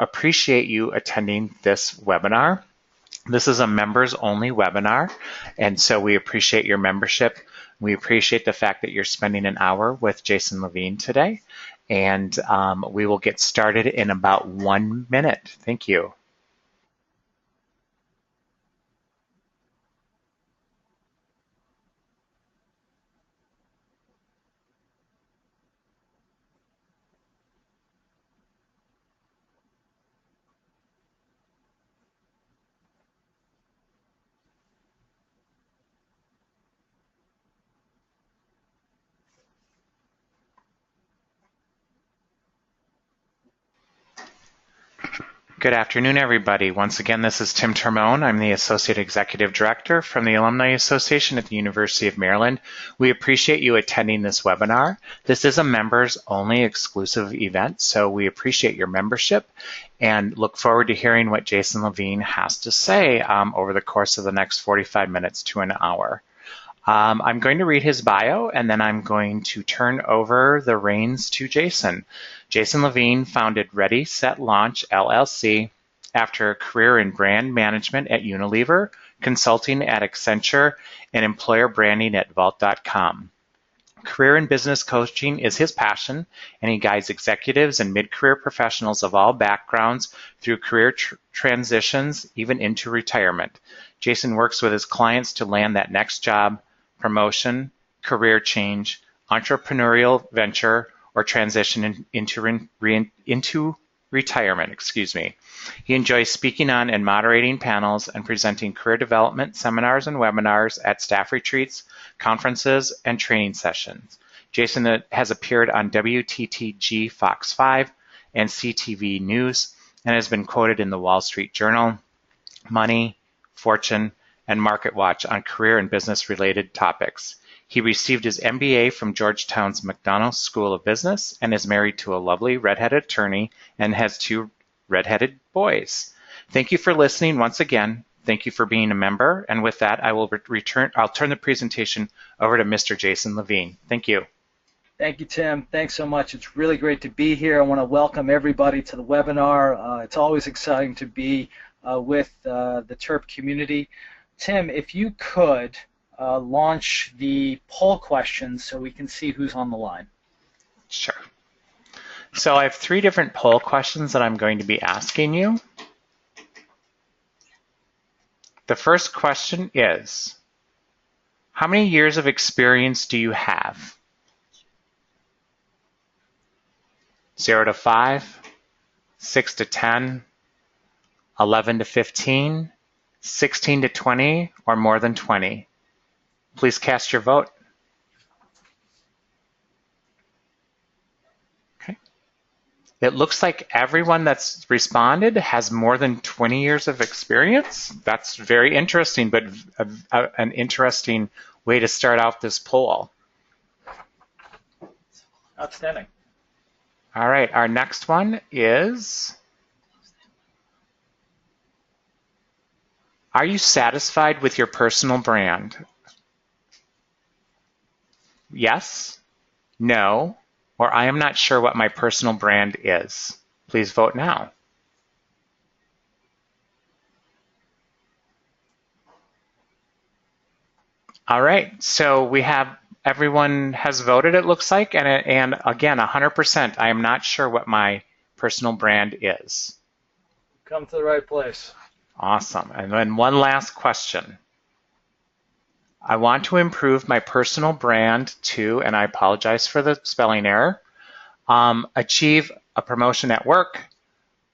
appreciate you attending this webinar. This is a members-only webinar, and so we appreciate your membership. We appreciate the fact that you're spending an hour with Jason Levine today, and we will get started in about 1 minute. Thank you. Good afternoon, everybody. Once again, this is Tim Termone. I'm the Associate Executive Director from the Alumni Association at the University of Maryland. We appreciate you attending this webinar. This is a members-only exclusive event, so we appreciate your membership and look forward to hearing what Jason Levine has to say over the course of the next 45 minutes to an hour. I'm going to read his bio, and then I'm going to turn over the reins to Jason. Jason Levine founded Ready, Set, Launch, LLC after a career in brand management at Unilever, consulting at Accenture, and employer branding at Vault.com. Career and business coaching is his passion, and he guides executives and mid-career professionals of all backgrounds through career transitions, even into retirement. Jason works with his clients to land that next job, promotion, career change, entrepreneurial venture, or transition into retirement. He enjoys speaking on and moderating panels and presenting career development seminars and webinars at staff retreats, conferences, and training sessions. Jason has appeared on WTTG Fox 5 and CTV News and has been quoted in the Wall Street Journal, Money, Fortune, and MarketWatch on career and business-related topics. He received his MBA from Georgetown's McDonough School of Business and is married to a lovely redheaded attorney and has 2 redheaded boys. Thank you for listening once again. Thank you for being a member. And with that, I'll turn the presentation over to Mr. Jason Levine. Thank you. Thank you, Tim. Thanks so much. It's really great to be here. I want to welcome everybody to the webinar. It's always exciting to be with the TERP community. Tim, if you could launch the poll questions so we can see who's on the line. Sure. So I have 3 different poll questions that I'm going to be asking you. The first question is, how many years of experience do you have? 0 to 5, 6 to 10, 11 to 15, 16 to 20, or more than 20? Please cast your vote. Okay. It looks like everyone that's responded has more than 20 years of experience. That's very interesting, but an interesting way to start out this poll. Outstanding. All right, our next one is, are you satisfied with your personal brand? Yes, no, or I am not sure what my personal brand is. Please vote now. All right, so we have everyone has voted, it looks like, and again, 100%, I am not sure what my personal brand is. Come to the right place. Awesome. And then one last question. I want to improve my personal brand to, and I apologize for the spelling error, achieve a promotion at work,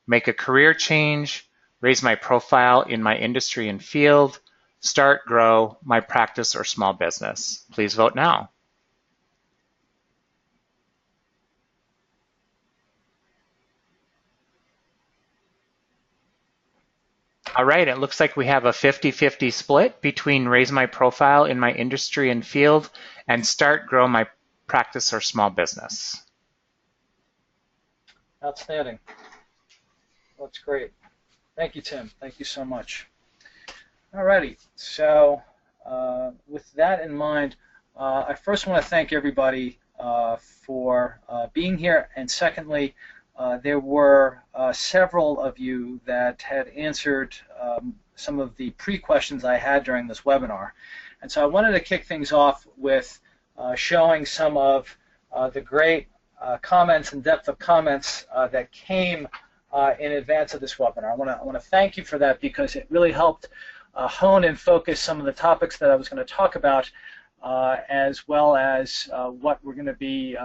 make a career change, raise my profile in my industry and field, start, grow my practice or small business. Please vote now. All right, it looks like we have a 50-50 split between raise my profile in my industry and field and start, grow my practice or small business. Outstanding. That's great. Thank you, Tim. Thank you so much. All righty. So with that in mind, I first want to thank everybody for being here, and secondly, there were several of you that had answered some of the pre-questions I had during this webinar. And so I wanted to kick things off with showing some of the great comments and depth of comments that came in advance of this webinar. I want to thank you for that, because it really helped hone and focus some of the topics that I was going to talk about, as well as what we're going to be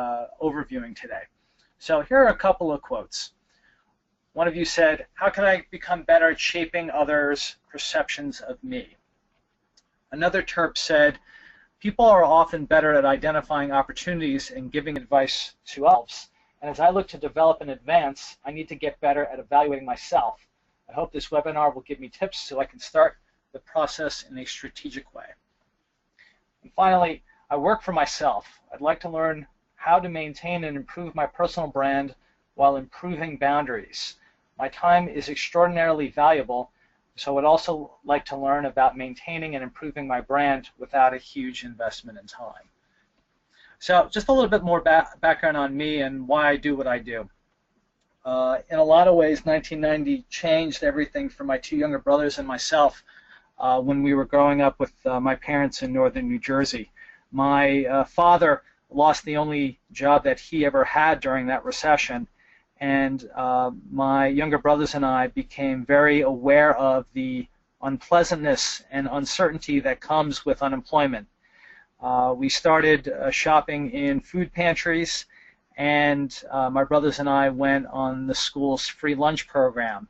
overviewing today. So here are a couple of quotes. One of you said, "How can I become better at shaping others' perceptions of me?" Another Terp said, "People are often better at identifying opportunities and giving advice to others. And as I look to develop and advance, I need to get better at evaluating myself. I hope this webinar will give me tips so I can start the process in a strategic way." And finally, "I work for myself. I'd like to learn how to maintain and improve my personal brand while improving boundaries. My time is extraordinarily valuable, so I'd also like to learn about maintaining and improving my brand without a huge investment in time." So just a little bit more background on me and why I do what I do. In a lot of ways, 1990 changed everything for my two younger brothers and myself when we were growing up with my parents in northern New Jersey. My father lost the only job that he ever had during that recession, and my younger brothers and I became very aware of the unpleasantness and uncertainty that comes with unemployment. We started shopping in food pantries, and my brothers and I went on the school's free lunch program.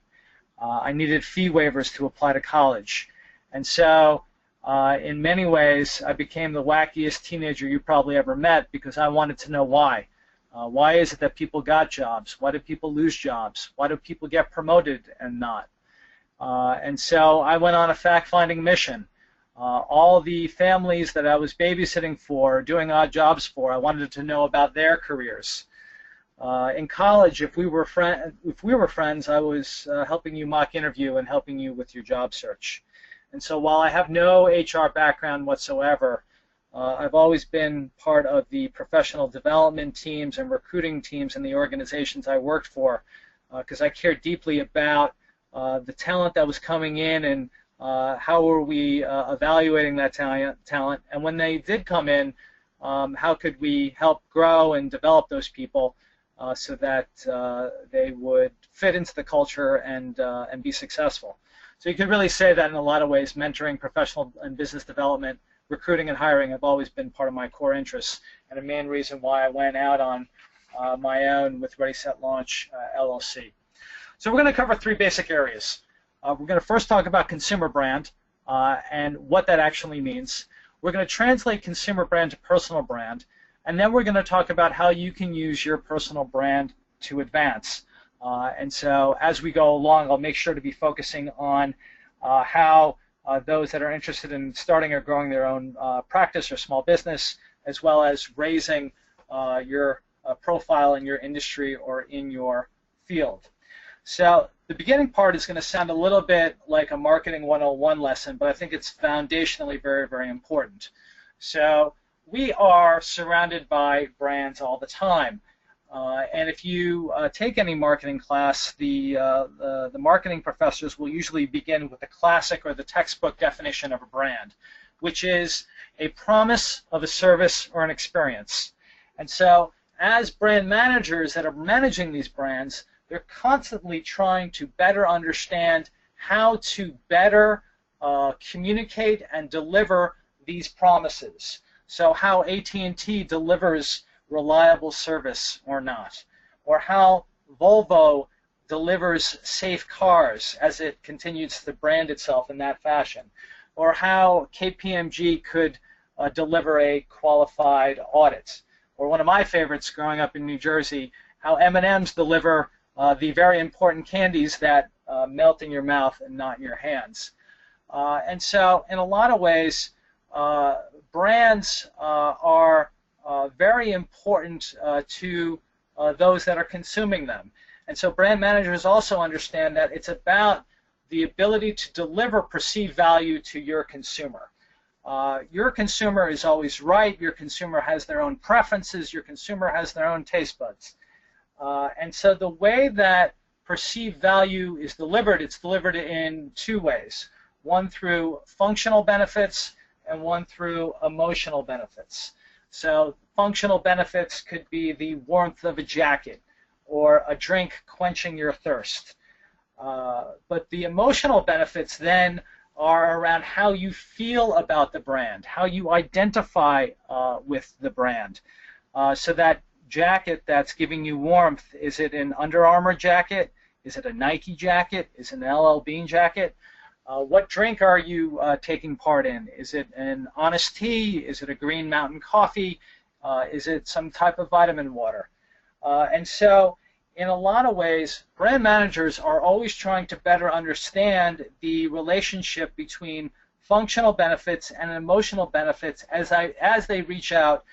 I needed fee waivers to apply to college, and so in many ways I became the wackiest teenager you probably ever met, because I wanted to know why. Why is it that people got jobs? Why do people lose jobs? Why do people get promoted and not? And so I went on a fact-finding mission. All the families that I was babysitting for, doing odd jobs for, I wanted to know about their careers. In college, if we were friends, I was helping you mock interview and helping you with your job search. And so while I have no HR background whatsoever, I've always been part of the professional development teams and recruiting teams in the organizations I worked for, because I cared deeply about the talent that was coming in, and how were we evaluating that talent, and when they did come in, how could we help grow and develop those people so that they would fit into the culture and be successful. So you could really say that in a lot of ways, mentoring, professional and business development, recruiting and hiring have always been part of my core interests, and a main reason why I went out on my own with Ready, Set, Launch LLC. So we're going to cover three basic areas. We're going to first talk about consumer brand and what that actually means. We're going to translate consumer brand to personal brand, and then we're going to talk about how you can use your personal brand to advance. And so as we go along, I'll make sure to be focusing on how those that are interested in starting or growing their own practice or small business, as well as raising your profile in your industry or in your field. So the beginning part is going to sound a little bit like a marketing 101 lesson, but I think it's foundationally very, very important. So we are surrounded by brands all the time. And if you take any marketing class, the marketing professors will usually begin with the classic or the textbook definition of a brand, which is a promise of a service or an experience. And so as brand managers that are managing these brands, they're constantly trying to better understand how to better communicate and deliver these promises. So how AT&T delivers reliable service or not, or how Volvo delivers safe cars as it continues to brand itself in that fashion, or how KPMG could deliver a qualified audit, or one of my favorites growing up in New Jersey, how M&Ms deliver the very important candies that melt in your mouth and not in your hands. And so in a lot of ways, brands are very important to those that are consuming them. And so brand managers also understand that it's about the ability to deliver perceived value to your consumer. Your consumer is always right. Your consumer has their own preferences. Your consumer has their own taste buds. And so the way that perceived value is delivered, it's delivered in two ways. One through functional benefits and one through emotional benefits. So functional benefits could be the warmth of a jacket or a drink quenching your thirst. But the emotional benefits then are around how you feel about the brand, how you identify with the brand. So that jacket that's giving you warmth, is it an Under Armour jacket? Is it a Nike jacket? Is it an LL Bean jacket? What drink are you taking part in? Is it an Honest Tea? Is it a Green Mountain Coffee? Is it some type of vitamin water? And so in a lot of ways, brand managers are always trying to better understand the relationship between functional benefits and emotional benefits as they reach out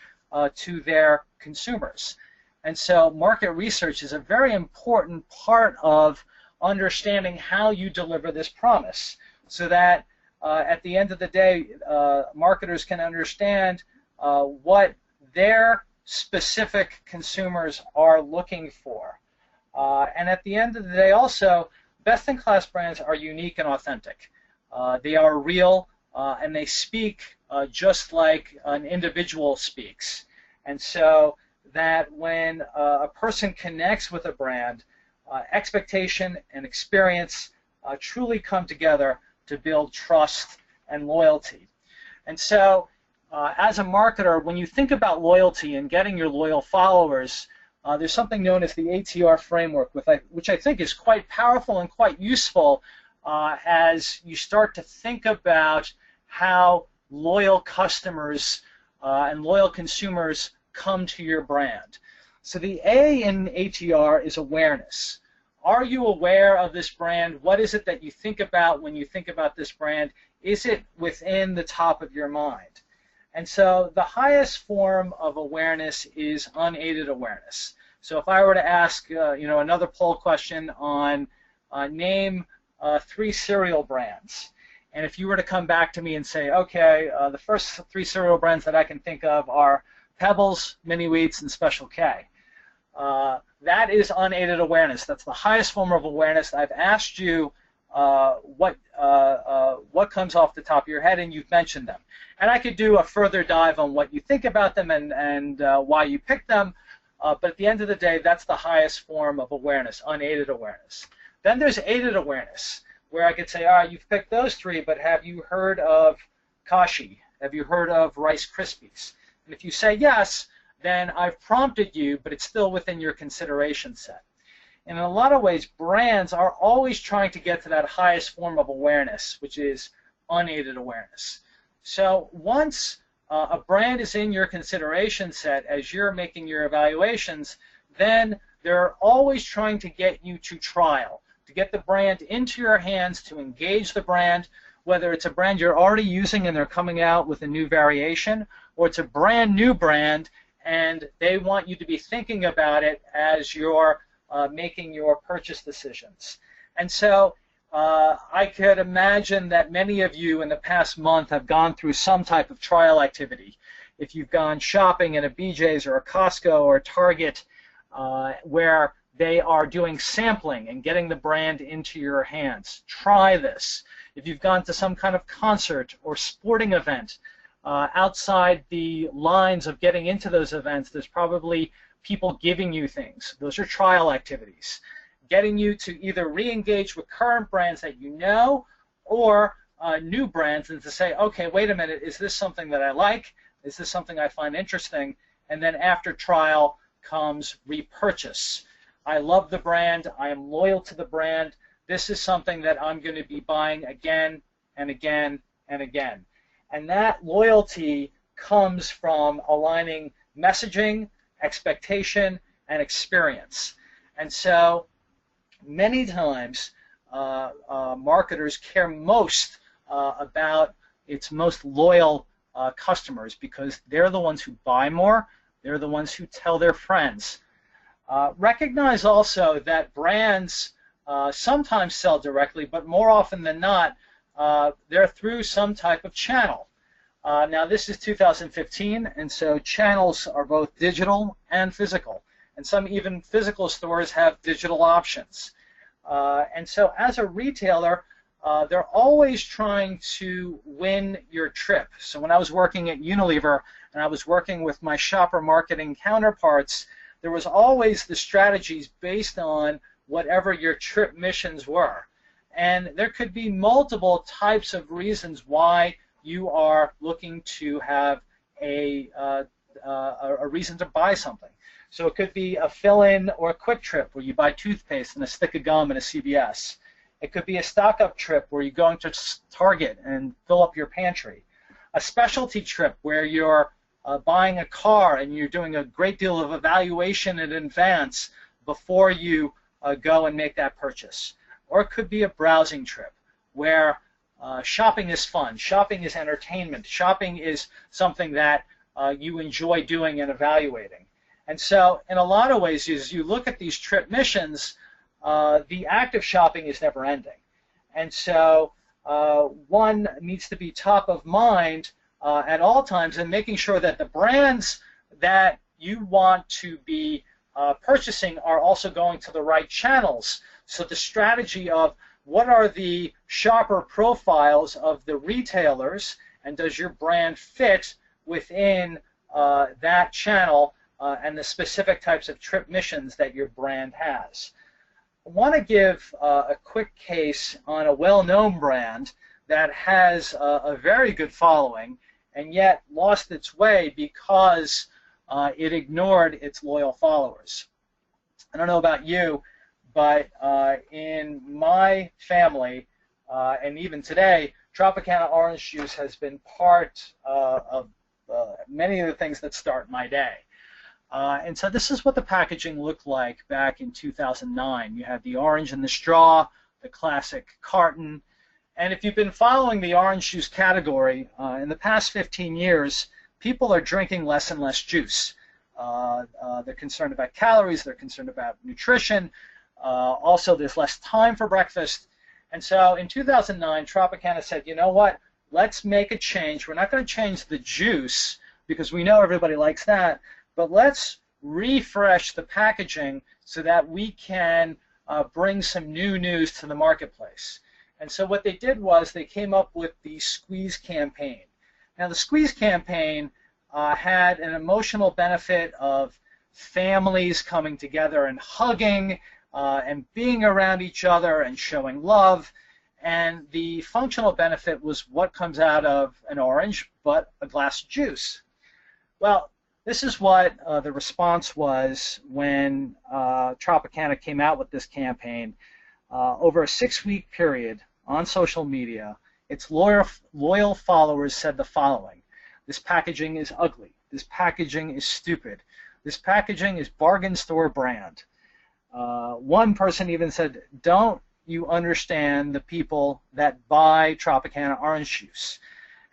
to their consumers. And so market research is a very important part of understanding how you deliver this promise, so that at the end of the day, marketers can understand what their specific consumers are looking for. And at the end of the day also, best-in-class brands are unique and authentic. They are real, and they speak just like an individual speaks. And so that when a person connects with a brand, expectation and experience truly come together to build trust and loyalty. And so as a marketer, when you think about loyalty and getting your loyal followers, there's something known as the ATR framework, which I think is quite powerful and quite useful as you start to think about how loyal customers and loyal consumers come to your brand. So the A in ATR is awareness. Are you aware of this brand? What is it that you think about when you think about this brand? Is it within the top of your mind? And so the highest form of awareness is unaided awareness. So if I were to ask another poll question on name 3 cereal brands, and if you were to come back to me and say, okay, the first 3 cereal brands that I can think of are Pebbles, Mini Wheats, and Special K. That is unaided awareness. That's the highest form of awareness. I've asked you what comes off the top of your head, and you've mentioned them. And I could do a further dive on what you think about them and why you picked them, but at the end of the day, that's the highest form of awareness, unaided awareness. Then there's aided awareness, where I could say, all right, you've picked those 3, but have you heard of Kashi? Have you heard of Rice Krispies? And if you say yes, then I've prompted you, but it's still within your consideration set. And in a lot of ways, brands are always trying to get to that highest form of awareness, which is unaided awareness. So once a brand is in your consideration set as you're making your evaluations, then they're always trying to get you to trial, to get the brand into your hands, to engage the brand, whether it's a brand you're already using and they're coming out with a new variation, or it's a brand new brand and they want you to be thinking about it as you're making your purchase decisions. And so I could imagine that many of you in the past month have gone through some type of trial activity. If you've gone shopping at a BJ's or a Costco or a Target where they are doing sampling and getting the brand into your hands, try this. If you've gone to some kind of concert or sporting event, outside the lines of getting into those events, there's probably people giving you things. Those are trial activities, getting you to either re-engage with current brands that you know or new brands, and to say, okay, wait a minute, is this something that I like? Is this something I find interesting? And then after trial comes repurchase. I love the brand. I am loyal to the brand. This is something that I'm going to be buying again and again and again. And that loyalty comes from aligning messaging, expectation, and experience. And so many times marketers care most about its most loyal customers, because they're the ones who buy more, they're the ones who tell their friends. Recognize also that brands sometimes sell directly, but more often than not, they're through some type of channel. Now this is 2015, and so channels are both digital and physical. and some even physical stores have digital options. And so as a retailer, they're always trying to win your trip. So when I was working at Unilever and I was working with my shopper marketing counterparts, there was always the strategies based on whatever your trip missions were. And there could be multiple types of reasons why you are looking to have a reason to buy something. So it could be a fill-in or a quick trip where you buy toothpaste and a stick of gum and a CVS. It could be a stock-up trip where you're going to Target and fill up your pantry. A specialty trip where you're buying a car and you're doing a great deal of evaluation in advance before you go and make that purchase. Or it could be a browsing trip where shopping is fun, shopping is entertainment, shopping is something that you enjoy doing and evaluating. And so in a lot of ways, as you look at these trip missions, the act of shopping is never ending. And so one needs to be top of mind at all times and making sure that the brands that you want to be purchasing are also going to the right channels. So the strategy of what are the shopper profiles of the retailers, and does your brand fit within that channel and the specific types of trip missions that your brand has. I want to give a quick case on a well-known brand that has a very good following and yet lost its way because it ignored its loyal followers. I don't know about you, but in my family, and even today, Tropicana orange juice has been part of many of the things that start my day. And so this is what the packaging looked like back in 2009. You had the orange in the straw, the classic carton, and if you've been following the orange juice category, in the past 15 years, people are drinking less and less juice. They're concerned about calories, they're concerned about nutrition, also there's less time for breakfast. And so in 2009, Tropicana said, you know what, let's make a change. We're not going to change the juice because we know everybody likes that, but let's refresh the packaging so that we can bring some new news to the marketplace. And so what they did was they came up with the Squeeze campaign. Now the Squeeze campaign had an emotional benefit of families coming together and hugging and being around each other and showing love. And the functional benefit was what comes out of an orange, but a glass of juice. Well, this is what the response was when Tropicana came out with this campaign. Over a 6-week period on social media, its loyal followers said the following: this packaging is ugly, this packaging is stupid, this packaging is bargain store brand. One person even said, don't you understand the people that buy Tropicana orange juice?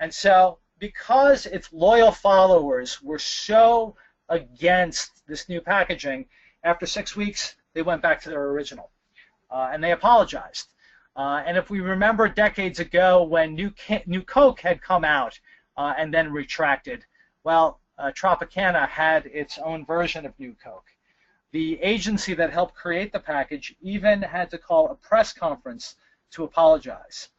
And so because its loyal followers were so against this new packaging, after 6 weeks, they went back to their original. And they apologized. And if we remember decades ago when New Coke had come out and then retracted, well, Tropicana had its own version of New Coke. The agency that helped create the package even had to call a press conference to apologize.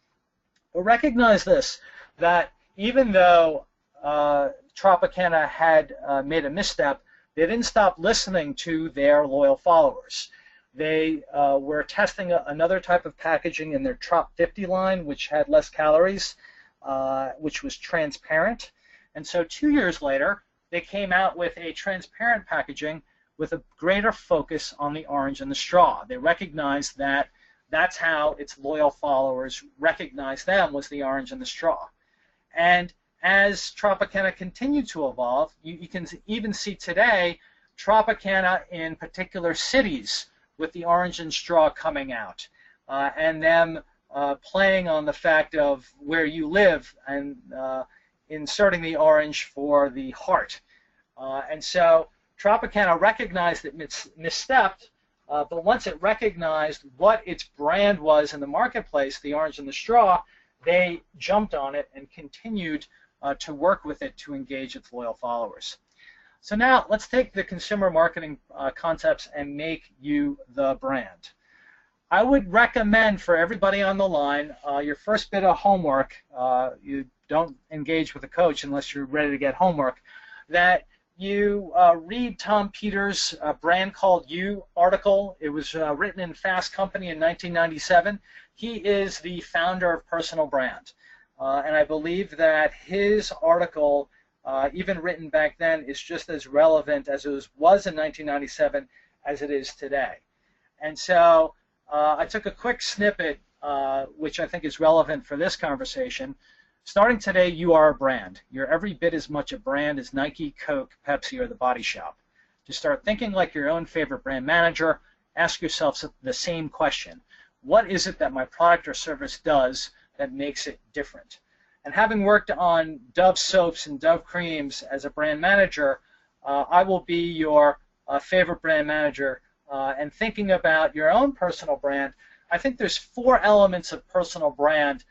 But recognize this, that even though Tropicana had made a misstep, they didn't stop listening to their loyal followers. They were testing another type of packaging in their Trop 50 line, which had less calories, which was transparent. And so 2 years later, they came out with a transparent packaging with a greater focus on the orange and the straw. They recognized that that's how its loyal followers recognized them, was the orange and the straw. And as Tropicana continued to evolve, you can even see today Tropicana in particular cities with the orange and straw coming out, and them playing on the fact of where you live and inserting the orange for the heart. And so Tropicana recognized it misstepped, but once it recognized what its brand was in the marketplace, the orange and the straw, they jumped on it and continued to work with it to engage its loyal followers. So now let's take the consumer marketing concepts and make you the brand. I would recommend for everybody on the line, your first bit of homework, you don't engage with a coach unless you're ready to get homework, that you read Tom Peters' Brand Called You article. It was written in Fast Company in 1997. He is the founder of personal brand. And I believe that his article, even written back then, is just as relevant as it was in 1997 as it is today. And so I took a quick snippet, which I think is relevant for this conversation. Starting today, you are a brand. You're every bit as much a brand as Nike, Coke, Pepsi, or the Body Shop. To start thinking like your own favorite brand manager, ask yourself the same question. What is it that my product or service does that makes it different? And having worked on Dove soaps and Dove creams as a brand manager, I will be your favorite brand manager. And thinking about your own personal brand, I think there's 4 elements of personal brand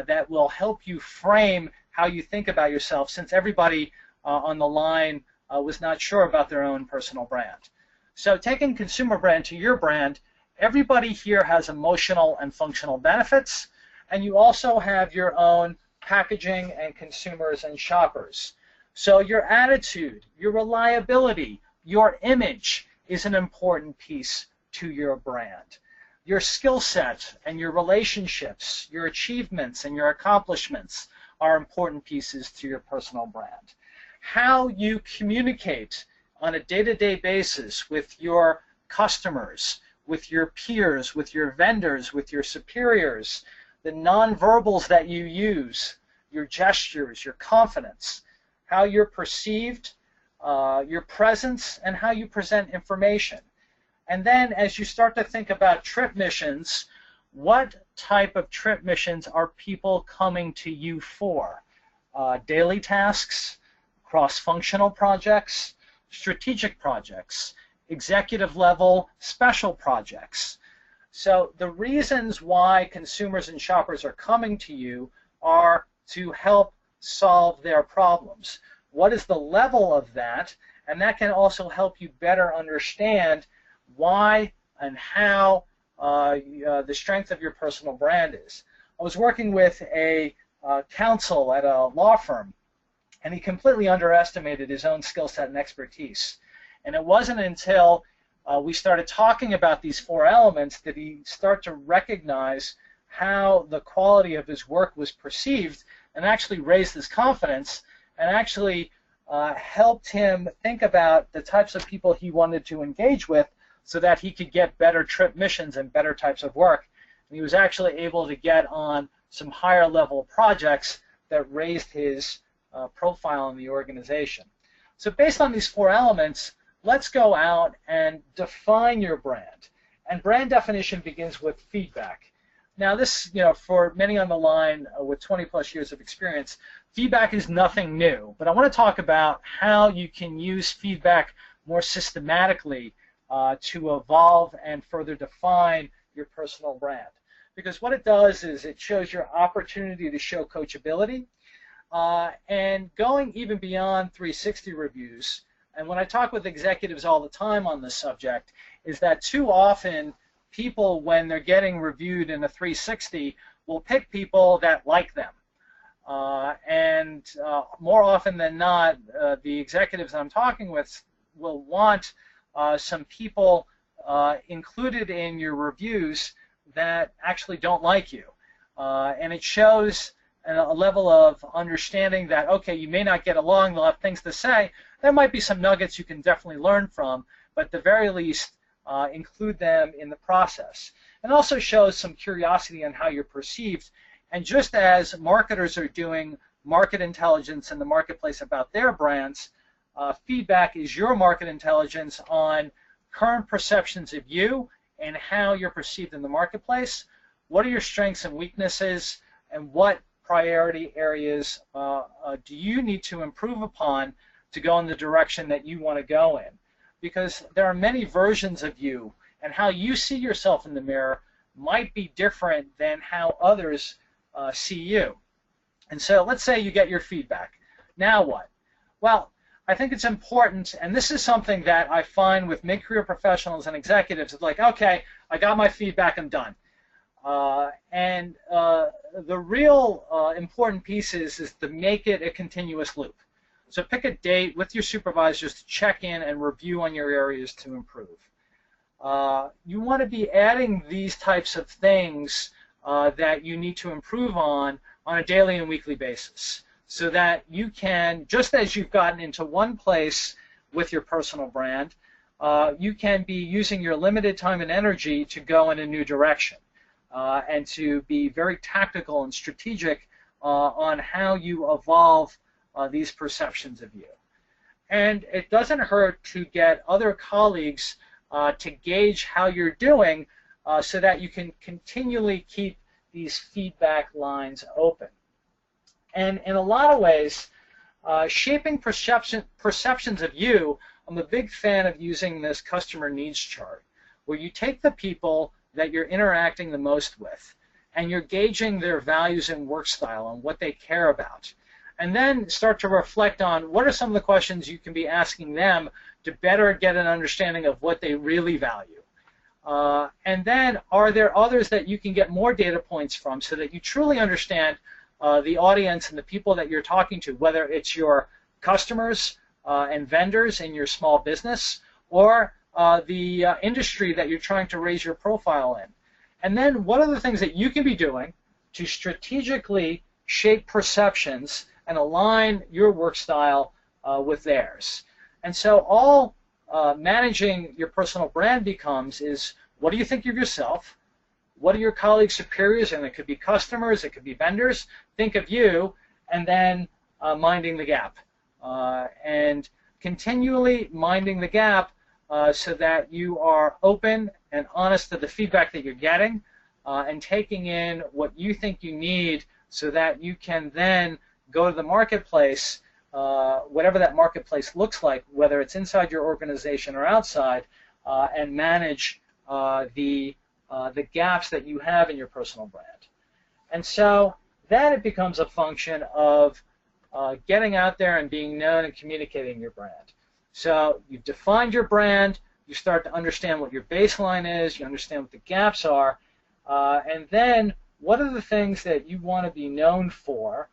that will help you frame how you think about yourself, since everybody on the line was not sure about their own personal brand. So taking consumer brand to your brand, everybody here has emotional and functional benefits, and you also have your own packaging and consumers and shoppers. So your attitude, your reliability, your image is an important piece to your brand. Your skill set and your relationships, your achievements and your accomplishments are important pieces to your personal brand. How you communicate on a day-to-day basis with your customers, with your peers, with your vendors, with your superiors, the nonverbals that you use, your gestures, your confidence, how you're perceived, your presence, and how you present information. And then as you start to think about trip missions, what type of trip missions are people coming to you for? Daily tasks, cross-functional projects, strategic projects, executive level special projects. So the reasons why consumers and shoppers are coming to you are to help solve their problems. What is the level of that? And that can also help you better understand why and how the strength of your personal brand is. I was working with a counsel at a law firm, and he completely underestimated his own skill set and expertise. And it wasn't until we started talking about these 4 elements that he started to recognize how the quality of his work was perceived, and actually raised his confidence, and actually helped him think about the types of people he wanted to engage with so that he could get better trip missions and better types of work. And he was actually able to get on some higher level projects that raised his profile in the organization. So based on these 4 elements, let's go out and define your brand. And brand definition begins with feedback. Now this, for many on the line with 20 plus years of experience, feedback is nothing new. But I want to talk about how you can use feedback more systematically to evolve and further define your personal brand. Because what it does is it shows your opportunity to show coachability, and going even beyond 360 reviews. And when I talk with executives all the time on this subject, is that too often people, when they're getting reviewed in a 360, will pick people that like them. And more often than not, the executives I'm talking with will want some people included in your reviews that actually don't like you. And it shows a level of understanding that, okay, you may not get along, they'll have things to say. There might be some nuggets you can definitely learn from, but at the very least, include them in the process. And also shows some curiosity on how you're perceived. And just as marketers are doing market intelligence in the marketplace about their brands, feedback is your market intelligence on current perceptions of you and how you're perceived in the marketplace. What are your strengths and weaknesses, and what priority areas do you need to improve upon to go in the direction that you want to go in? Because there are many versions of you, and how you see yourself in the mirror might be different than how others see you. And so let's say you get your feedback. Now what? Well, I think it's important, and this is something that I find with mid-career professionals and executives. It's like, okay, I got my feedback, I'm done. The real important piece is to make it a continuous loop. So pick a date with your supervisors to check in and review on your areas to improve. You want to be adding these types of things that you need to improve on a daily and weekly basis, so that you can, just as you've gotten into one place with your personal brand, you can be using your limited time and energy to go in a new direction, and to be very tactical and strategic on how you evolve these perceptions of you. And it doesn't hurt to get other colleagues to gauge how you're doing, so that you can continually keep these feedback lines open. And in a lot of ways, shaping perceptions of you, I'm a big fan of using this customer needs chart, where you take the people that you're interacting the most with, and you're gauging their values and work style and what they care about. And then start to reflect on what are some of the questions you can be asking them to better get an understanding of what they really value. And then, are there others that you can get more data points from, so that you truly understand the audience and the people that you're talking to, whether it's your customers and vendors in your small business, or the industry that you're trying to raise your profile in. And then, what are the things that you can be doing to strategically shape perceptions and align your work style with theirs? And so all managing your personal brand becomes is, what do you think of yourself? What are your colleagues, superiors, and it could be customers, it could be vendors, think of you, and then minding the gap. And continually minding the gap so that you are open and honest to the feedback that you're getting, and taking in what you think you need, so that you can then go to the marketplace, whatever that marketplace looks like, whether it's inside your organization or outside, and manage the gaps that you have in your personal brand. And so then it becomes a function of getting out there and being known and communicating your brand. So you've defined your brand, you start to understand what your baseline is, you understand what the gaps are, and then what are the things that you want to be known for?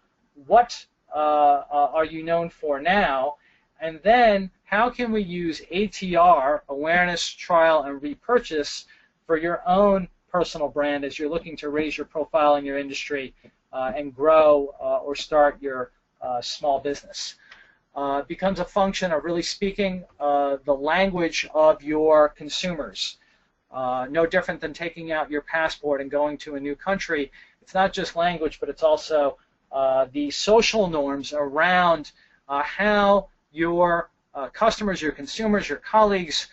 What are you known for now? And then how can we use ATR, awareness, trial, and repurchase, for your own personal brand as you're looking to raise your profile in your industry and grow or start your small business? Becomes a function of really speaking the language of your consumers. No different than taking out your passport and going to a new country. It's not just language, but it's also the social norms around how your customers, your consumers, your colleagues,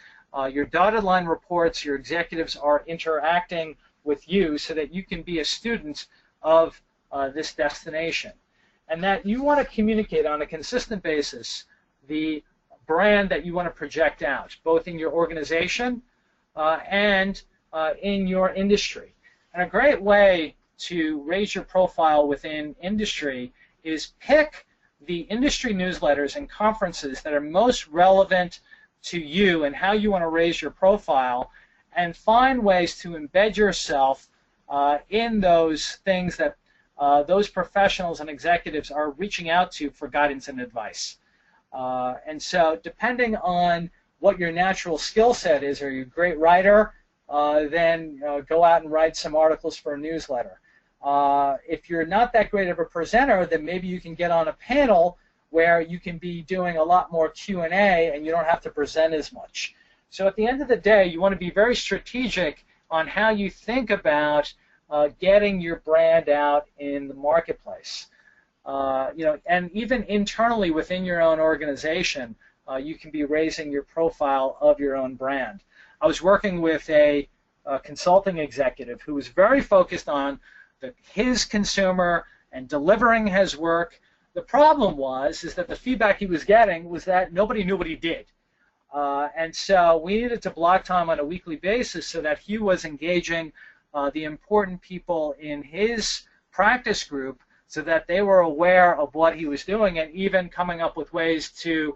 your dotted line reports, your executives are interacting with you, so that you can be a student of this destination. And that you want to communicate on a consistent basis the brand that you want to project out, both in your organization and in your industry. And a great way to raise your profile within industry is pick the industry newsletters and conferences that are most relevant to you and how you want to raise your profile, and find ways to embed yourself in those things that those professionals and executives are reaching out to for guidance and advice. And so depending on what your natural skill set is, are you a great writer, then go out and write some articles for a newsletter. If you're not that great of a presenter, then maybe you can get on a panel where you can be doing a lot more Q&A and you don't have to present as much. So at the end of the day, you want to be very strategic on how you think about getting your brand out in the marketplace. And even internally within your own organization, you can be raising your profile of your own brand. I was working with a consulting executive who was very focused on his consumer and delivering his work. The problem is that the feedback he was getting was that nobody knew what he did. And so we needed to block time on a weekly basis so that he was engaging the important people in his practice group, so that they were aware of what he was doing, and even coming up with ways to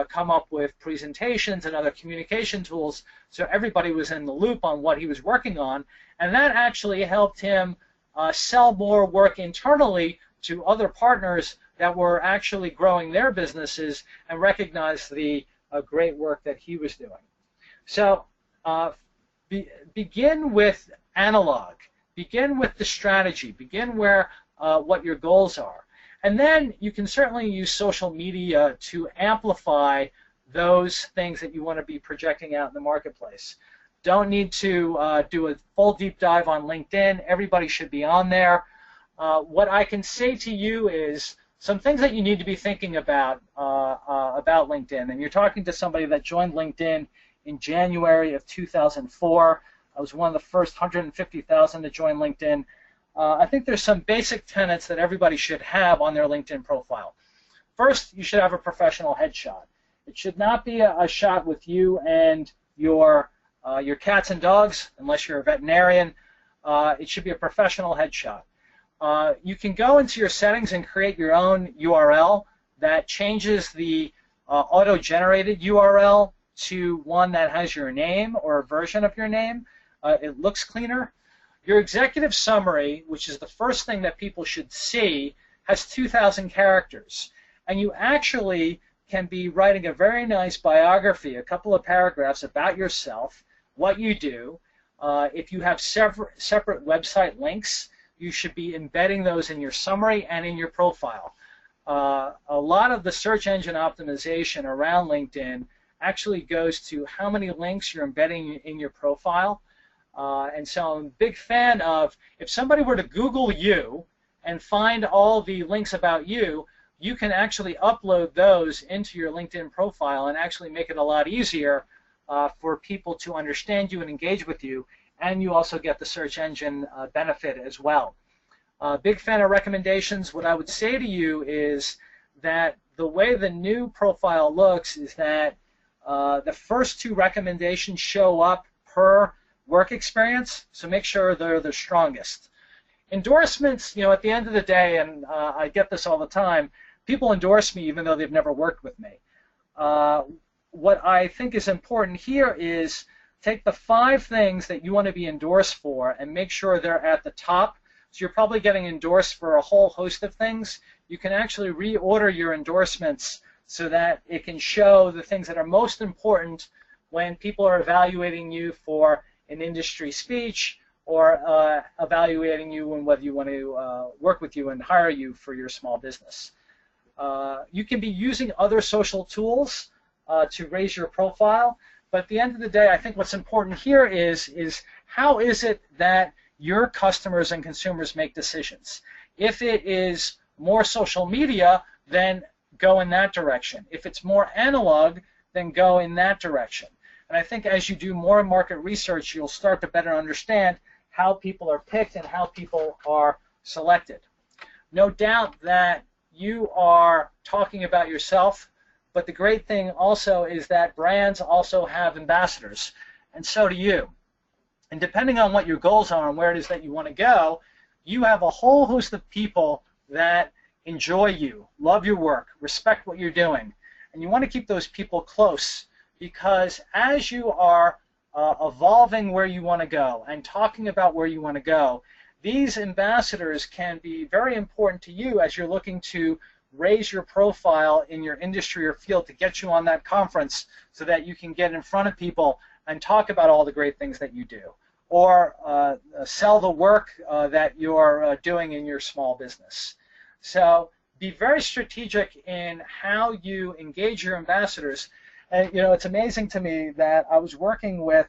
come up with presentations and other communication tools so everybody was in the loop on what he was working on, and that actually helped him sell more work internally to other partners that were actually growing their businesses and recognized the great work that he was doing. So begin with analog, begin with the strategy, begin where what your goals are. And then you can certainly use social media to amplify those things that you want to be projecting out in the marketplace. Don't need to do a full deep dive on LinkedIn. Everybody should be on there. What I can say to you is some things that you need to be thinking about LinkedIn. And you're talking to somebody that joined LinkedIn in January of 2004. I was one of the first 150,000 to join LinkedIn. I think there's some basic tenets that everybody should have on their LinkedIn profile. First, you should have a professional headshot. It should not be a shot with you and your cats and dogs, unless you're a veterinarian. It should be a professional headshot. You can go into your settings and create your own URL that changes the auto-generated URL to one that has your name or a version of your name. It looks cleaner. Your executive summary, which is the first thing that people should see, has 2,000 characters. And you actually can be writing a very nice biography, a couple of paragraphs about yourself, what you do. If you have separate website links, you should be embedding those in your summary and in your profile. A lot of the search engine optimization around LinkedIn actually goes to how many links you're embedding in your profile. And so I'm a big fan of, if somebody were to Google you and find all the links about you, you can actually upload those into your LinkedIn profile and actually make it a lot easier for people to understand you and engage with you, and you also get the search engine benefit as well. Big fan of recommendations. What I would say to you is that the way the new profile looks is that the first two recommendations show up per work experience, so make sure they're the strongest. Endorsements, at the end of the day, and I get this all the time, people endorse me even though they've never worked with me. What I think is important here is take the 5 things that you want to be endorsed for and make sure they're at the top. So you're probably getting endorsed for a whole host of things. You can actually reorder your endorsements so that it can show the things that are most important when people are evaluating you for an industry speech or evaluating you and whether you want to work with you and hire you for your small business. You can be using other social tools to raise your profile, but at the end of the day, I think what's important here is how is it that your customers and consumers make decisions? If it is more social media, then go in that direction. If it's more analog, then go in that direction. And I think as you do more market research, you'll start to better understand how people are picked and how people are selected. No doubt that you are talking about yourself, but the great thing also is that brands also have ambassadors, and so do you. And depending on what your goals are and where it is that you want to go, you have a whole host of people that enjoy you, love your work, respect what you're doing, and you want to keep those people close, because as you are evolving where you want to go and talking about where you want to go, these ambassadors can be very important to you as you're looking to raise your profile in your industry or field to get you on that conference so that you can get in front of people and talk about all the great things that you do, or sell the work that you're doing in your small business. So be very strategic in how you engage your ambassadors. And it's amazing to me that I was working with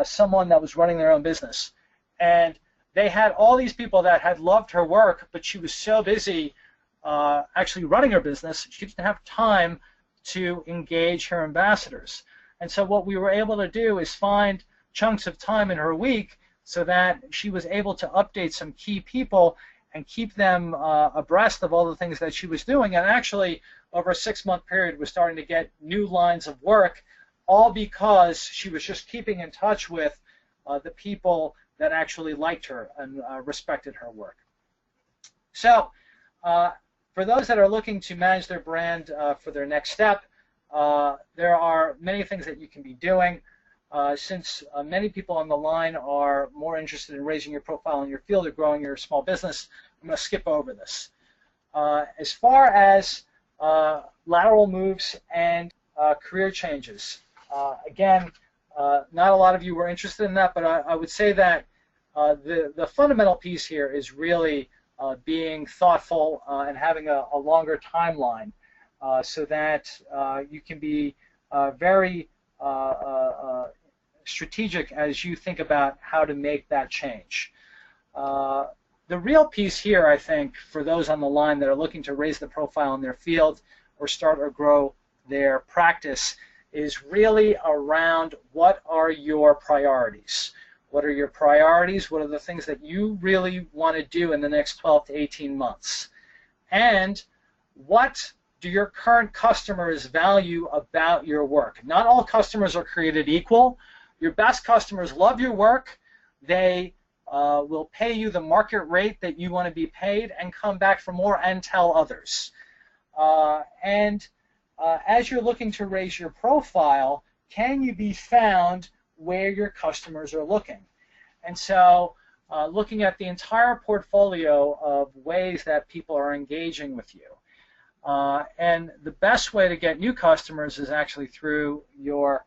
someone that was running their own business, and they had all these people that had loved her work, but she was so busy actually running her business, she didn't have time to engage her ambassadors. And so what we were able to do is find chunks of time in her week so that she was able to update some key people and keep them abreast of all the things that she was doing. And actually, over a 6-month period, was starting to get new lines of work, all because she was just keeping in touch with the people that actually liked her and respected her work. So for those that are looking to manage their brand for their next step, there are many things that you can be doing. Since many people on the line are more interested in raising your profile in your field or growing your small business, I'm going to skip over this. As far as lateral moves and career changes, again, not a lot of you were interested in that, but I would say that the fundamental piece here is really being thoughtful and having a longer timeline so that you can be very strategic as you think about how to make that change. The real piece here, I think, for those on the line that are looking to raise the profile in their field or start or grow their practice is really around what are your priorities. What are your priorities? What are the things that you really want to do in the next 12 to 18 months? And what do your current customers value about your work? Not all customers are created equal. Your best customers love your work. They will pay you the market rate that you want to be paid and come back for more and tell others. As you're looking to raise your profile, can you be found where your customers are looking? And so looking at the entire portfolio of ways that people are engaging with you. And the best way to get new customers is actually through your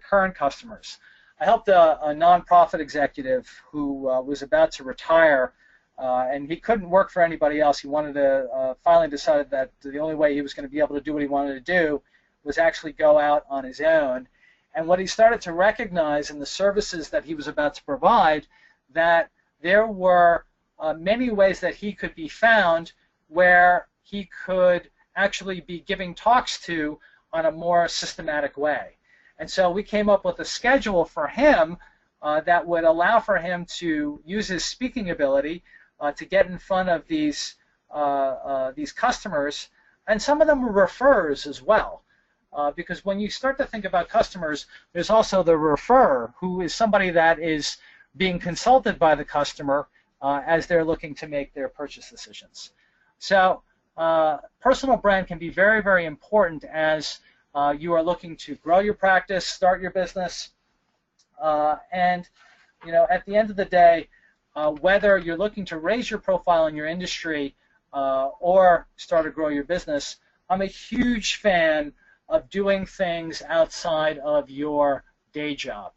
current customers. I helped a nonprofit executive who was about to retire, and he couldn't work for anybody else. He wanted to finally decided that the only way he was going to be able to do what he wanted to do was actually go out on his own. And what he started to recognize in the services that he was about to provide, that there were many ways that he could be found where he could actually be giving talks to on a more systematic way. And so we came up with a schedule for him that would allow for him to use his speaking ability to get in front of these customers, and some of them were referrers as well. Because when you start to think about customers, there's also the referrer, who is somebody that is being consulted by the customer as they're looking to make their purchase decisions. So personal brand can be very, very important as you are looking to grow your practice, start your business, and at the end of the day, whether you're looking to raise your profile in your industry or start or grow your business, I'm a huge fan of doing things outside of your day job.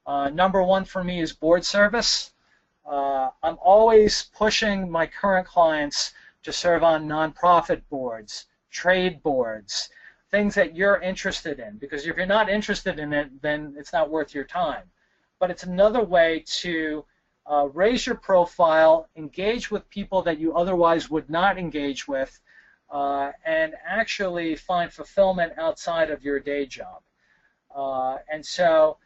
Number one for me is board service. I'm always pushing my current clients to serve on nonprofit boards, trade boards, things that you're interested in, because if you're not interested in it, then it's not worth your time. But it's another way to raise your profile, engage with people that you otherwise would not engage with, and actually find fulfillment outside of your day job. So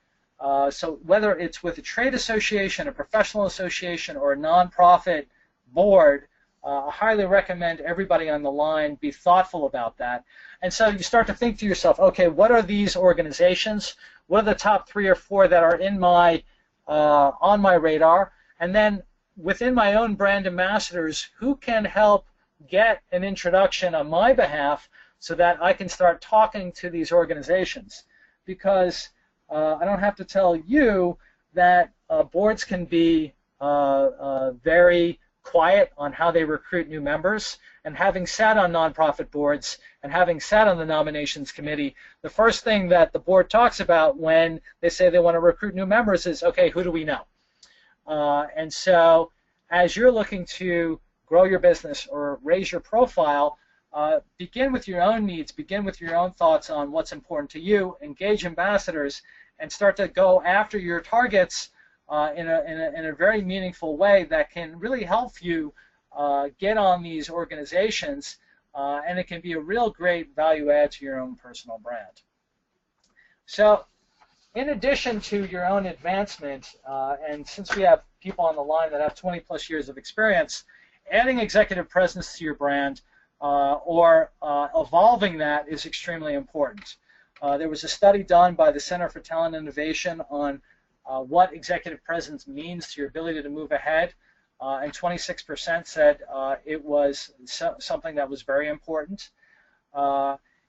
whether it's with a trade association, a professional association, or a nonprofit board, I highly recommend everybody on the line be thoughtful about that. And so you start to think to yourself, okay, what are these organizations? What are the top 3 or 4 that are in my on my radar? And then within my own brand ambassadors, who can help get an introduction on my behalf so that I can start talking to these organizations? Because I don't have to tell you that boards can be very quiet on how they recruit new members. And having sat on nonprofit boards and having sat on the nominations committee, the first thing that the board talks about when they say they want to recruit new members is, okay, who do we know? And so as you're looking to grow your business or raise your profile, begin with your own needs, begin with your own thoughts on what's important to you, engage ambassadors, and start to go after your targets in a very meaningful way that can really help you get on these organizations, and it can be a real great value add to your own personal brand. So in addition to your own advancement, and since we have people on the line that have 20+ years of experience, adding executive presence to your brand or evolving that is extremely important. There was a study done by the Center for Talent Innovation on what executive presence means to your ability to move ahead, and 26% said it was something that was very important.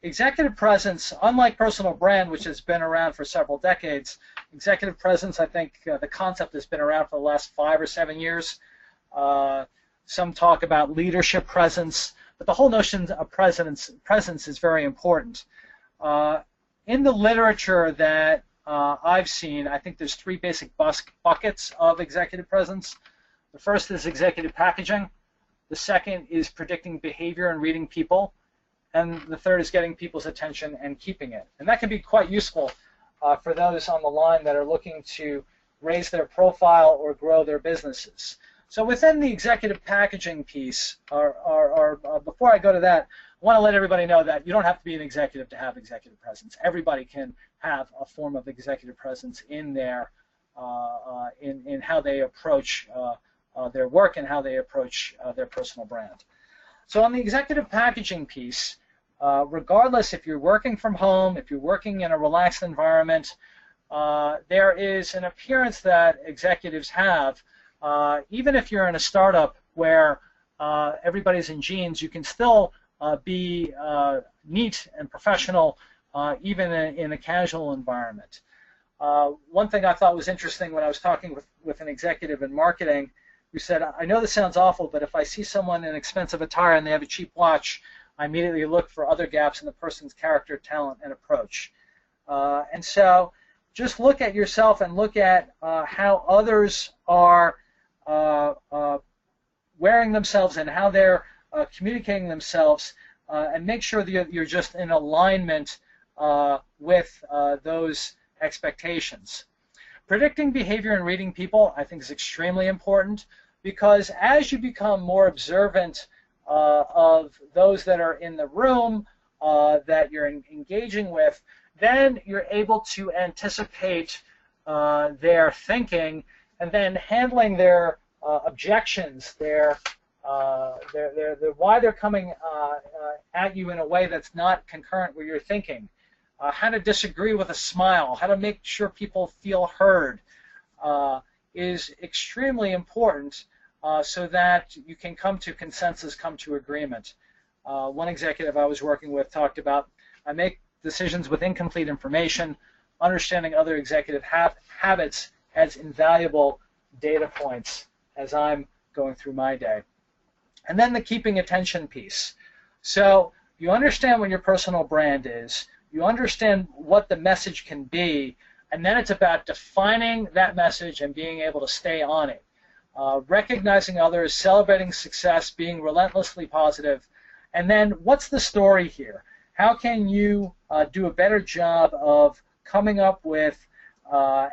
executive presence, unlike personal brand, which has been around for several decades, executive presence, I think the concept has been around for the last 5 or 7 years. Some talk about leadership presence, but the whole notion of presence is very important. In the literature that I've seen, I think there's 3 basic buckets of executive presence. The first is executive packaging. The second is predicting behavior and reading people. And the third is getting people's attention and keeping it. And that can be quite useful for those on the line that are looking to raise their profile or grow their businesses. So within the executive packaging piece, before I go to that, I want to let everybody know that you don't have to be an executive to have executive presence. Everybody can have a form of executive presence in their in how they approach their work and how they approach their personal brand. So on the executive packaging piece, regardless if you're working from home, if you're working in a relaxed environment, there is an appearance that executives have. Even if you're in a startup where everybody's in jeans, you can still be neat and professional even in a casual environment. One thing I thought was interesting when I was talking with an executive in marketing, who said, I know this sounds awful, but if I see someone in expensive attire and they have a cheap watch, I immediately look for other gaps in the person's character, talent, and approach. And so just look at yourself and look at how others are wearing themselves and how they're communicating themselves, and make sure that you're just in alignment with those expectations. Predicting behavior and reading people, I think, is extremely important, because as you become more observant of those that are in the room that you're engaging with, then you're able to anticipate their thinking and then handling their objections, their why they're coming at you in a way that's not concurrent with your thinking. How to disagree with a smile, how to make sure people feel heard is extremely important so that you can come to consensus, come to agreement. One executive I was working with talked about, I make decisions with incomplete information. Understanding other executive habits as invaluable data points as I'm going through my day. And then the keeping attention piece. So you understand what your personal brand is, you understand what the message can be, and then it's about defining that message and being able to stay on it. Recognizing others, celebrating success, being relentlessly positive, and then what's the story here? How can you do a better job of coming up with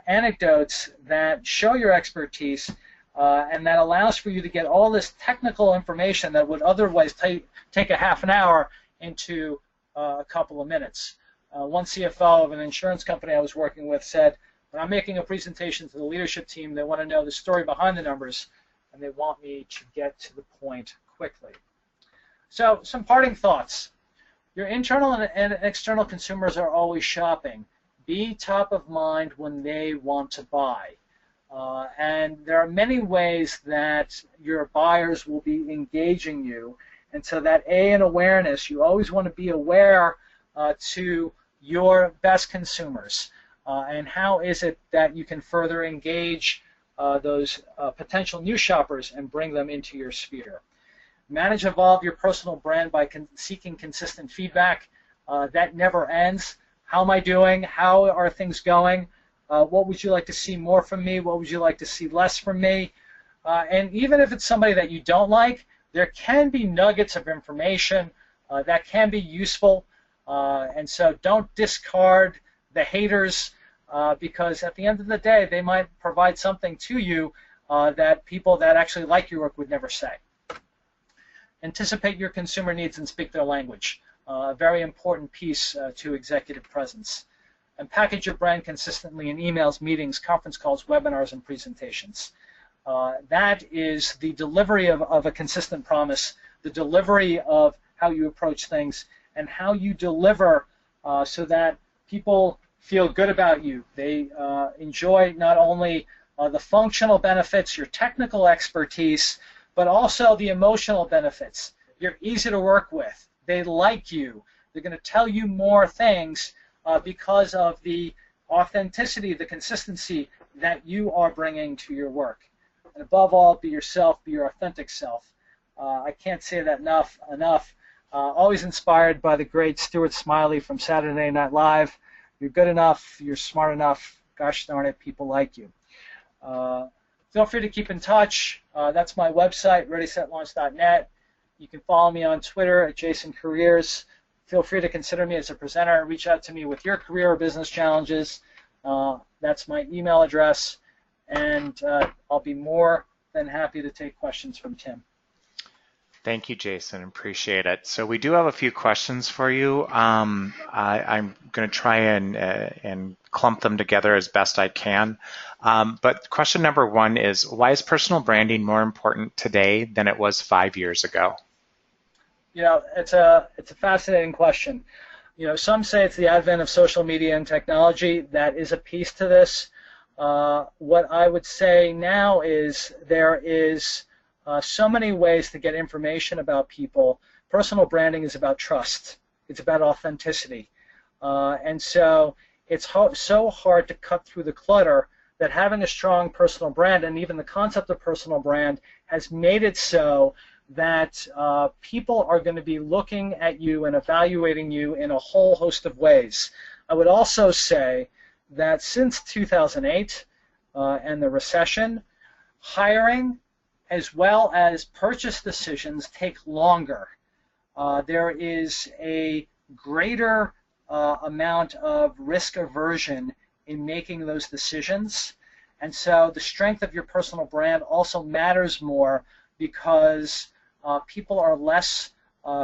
anecdotes that show your expertise and that allows for you to get all this technical information that would otherwise take a half an hour into a couple of minutes. One CFO of an insurance company I was working with said, when I'm making a presentation to the leadership team, they want to know the story behind the numbers, and they want me to get to the point quickly. So some parting thoughts. Your internal and external consumers are always shopping. Be top of mind when they want to buy. And there are many ways that your buyers will be engaging you. And so that A, in awareness, you always want to be aware to your best consumers. And how is it that you can further engage those potential new shoppers and bring them into your sphere. Manage, evolve your personal brand by seeking consistent feedback. That never ends. How am I doing? How are things going? What would you like to see more from me? What would you like to see less from me? And even if it's somebody that you don't like, there can be nuggets of information that can be useful. And so don't discard the haters because at the end of the day, they might provide something to you that people that actually like your work would never say. Anticipate your consumer needs and speak their language. A very important piece to executive presence. And package your brand consistently in emails, meetings, conference calls, webinars, and presentations. That is the delivery of a consistent promise, the delivery of how you approach things, and how you deliver so that people feel good about you. They enjoy not only the functional benefits, your technical expertise, but also the emotional benefits. You're easy to work with. They like you. They're going to tell you more things because of the authenticity, the consistency that you are bringing to your work. And above all, be yourself, be your authentic self. I can't say that enough. Always inspired by the great Stuart Smiley from Saturday Night Live. You're good enough, you're smart enough, gosh darn it, people like you. Feel free to keep in touch. That's my website, readysetlaunch.net. You can follow me on Twitter at Jason Careers. Feel free to consider me as a presenter. Reach out to me with your career or business challenges. That's my email address, and I'll be more than happy to take questions from Tim. Thank you, Jason. Appreciate it. So we do have a few questions for you. I'm going to try and clump them together as best I can. But question number one is, why is personal branding more important today than it was 5 years ago? You know, it's a fascinating question. You know, some say it's the advent of social media and technology. That is a piece to this. What I would say now is there is so many ways to get information about people. Personal branding is about trust. It's about authenticity. And so it's so hard to cut through the clutter that having a strong personal brand, and even the concept of personal brand, has made it so that people are going to be looking at you and evaluating you in a whole host of ways. I would also say that since 2008 and the recession, hiring as well as purchase decisions take longer. There is a greater amount of risk aversion in making those decisions, and so the strength of your personal brand also matters more because people are less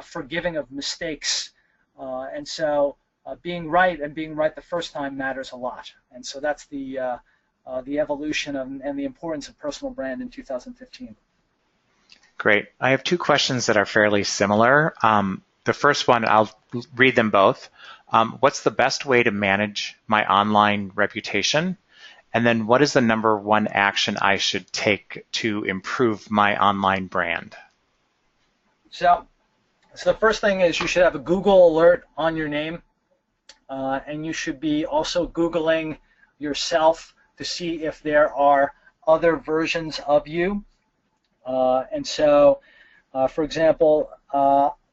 forgiving of mistakes, and so being right the first time matters a lot. And so that's the evolution and the importance of personal brand in 2015. Great. I have two questions that are fairly similar. The first one, I'll read them both. What's the best way to manage my online reputation? And then what is the number one action I should take to improve my online brand? So the first thing is you should have a Google alert on your name, and you should be also Googling yourself to see if there are other versions of you. And so, for example,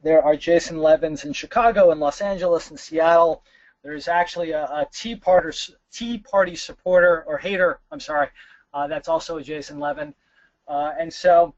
there are Jason Levins in Chicago and Los Angeles and Seattle. There's actually a Tea Party supporter or hater, that's also a Jason Levin. And so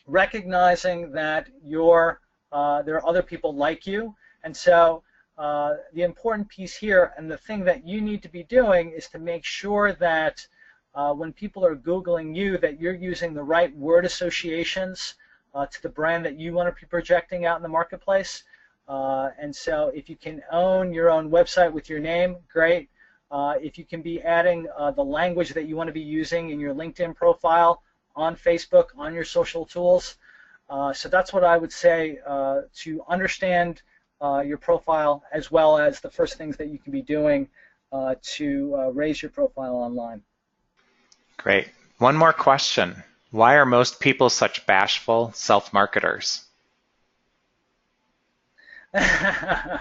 recognizing that there are other people like you. And so the important piece here and the thing that you need to be doing is to make sure that when people are Googling you, that you're using the right word associations to the brand that you want to be projecting out in the marketplace. And so if you can own your own website with your name, great. If you can be adding the language that you want to be using in your LinkedIn profile, on Facebook, on your social tools. So that's what I would say to understand your profile, as well as the first things that you can be doing to raise your profile online. Great. One more question. Why are most people such bashful self-marketers? I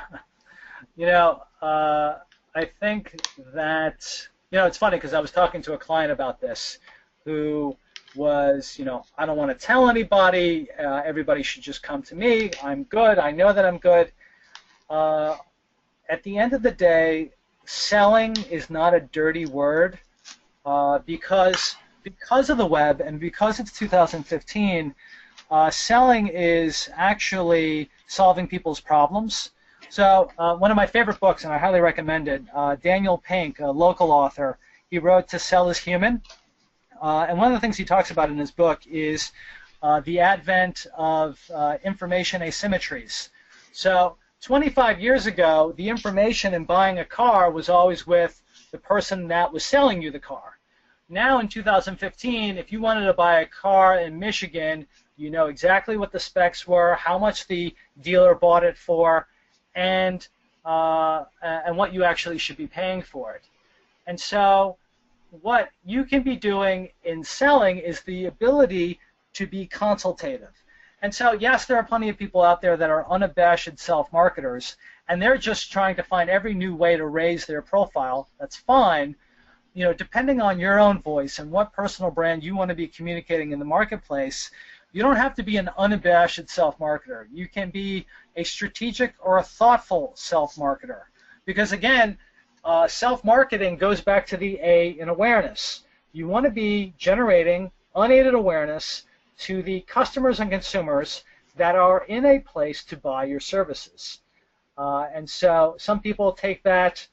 think that, it's funny because I was talking to a client about this who was, I don't want to tell anybody, everybody should just come to me, I'm good, I know that I'm good. At the end of the day, selling is not a dirty word because of the web and because it's 2015, selling is actually solving people's problems. So one of my favorite books, and I highly recommend it, Daniel Pink, a local author, he wrote To Sell is Human. And one of the things he talks about in his book is the advent of information asymmetries. So 25 years ago, the information in buying a car was always with the person that was selling you the car. Now in 2015, if you wanted to buy a car in Michigan, you know exactly what the specs were, how much the dealer bought it for, and what you actually should be paying for it. And so what you can be doing in selling is the ability to be consultative. And so, yes, there are plenty of people out there that are unabashed self-marketers, and they're just trying to find every new way to raise their profile. That's fine. You know, depending on your own voice and what personal brand you want to be communicating in the marketplace, you don't have to be an unabashed self-marketer. You can be a strategic or a thoughtful self-marketer. Because again, self-marketing goes back to the A in awareness. You want to be generating unaided awareness to the customers and consumers that are in a place to buy your services. And so some people take that,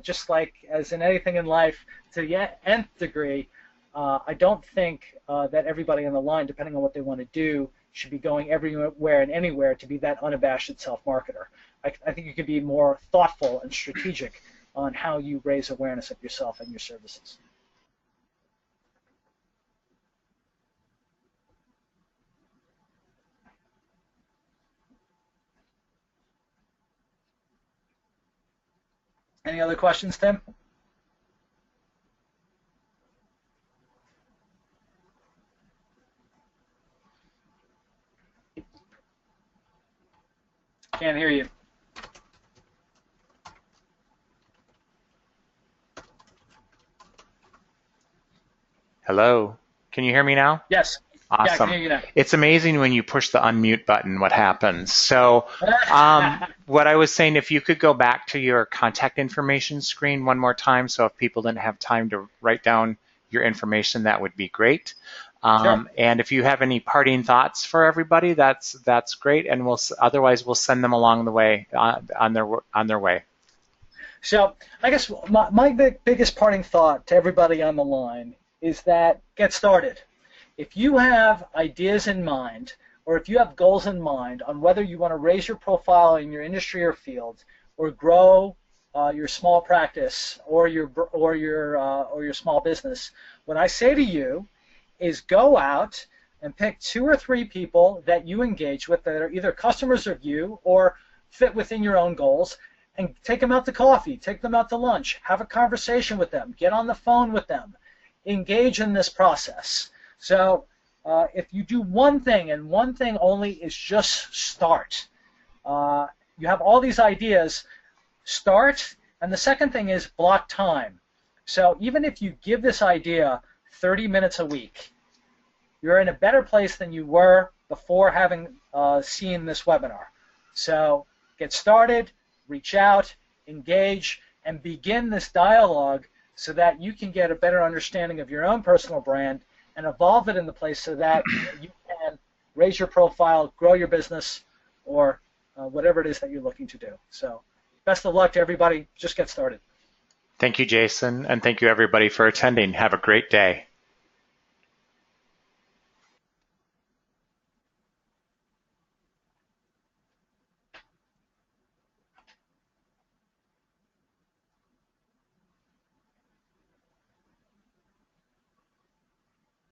just like as in anything in life, to the nth degree. I don't think that everybody on the line, depending on what they want to do, should be going everywhere and anywhere to be that unabashed self-marketer. I think you can be more thoughtful and strategic on how you raise awareness of yourself and your services. Any other questions, Tim? Can't hear you. Hello, can you hear me now? Yes. Awesome. Yeah, I can hear you now. It's amazing when you push the unmute button what happens. So what I was saying, if you could go back to your contact information screen one more time, so if people didn't have time to write down your information, that would be great. Sure. And if you have any parting thoughts for everybody, that's great. And otherwise we'll send them along the way on their way. So I guess my biggest parting thought to everybody on the line is that get started. If you have ideas in mind, or if you have goals in mind on whether you want to raise your profile in your industry or field, or grow your small practice or your small business, what I say to you is go out and pick 2 or 3 people that you engage with that are either customers of you or fit within your own goals, and take them out to coffee, take them out to lunch, have a conversation with them, get on the phone with them, engage in this process. So if you do one thing, and one thing only, is just start. You have all these ideas, start, and the second thing is block time. So even if you give this idea 30 minutes a week, you're in a better place than you were before having seen this webinar. So get started, reach out, engage, and begin this dialogue so that you can get a better understanding of your own personal brand and evolve it in the place so that you can raise your profile, grow your business, or whatever it is that you're looking to do. So best of luck to everybody. Just get started. Thank you, Jason, and thank you everybody for attending. Have a great day.